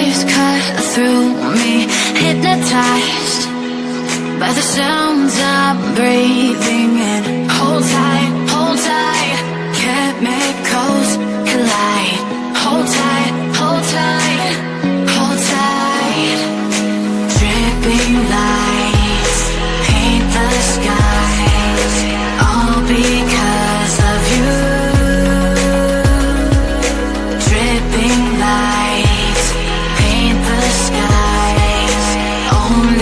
waves cut through me, hypnotized by the sounds I'm breathing in. Hold tight, chemicals collide. Hold tight, hold tight, hold tight. Dripping lights paint the skies, all because of you. Dripping lights paint the skies, only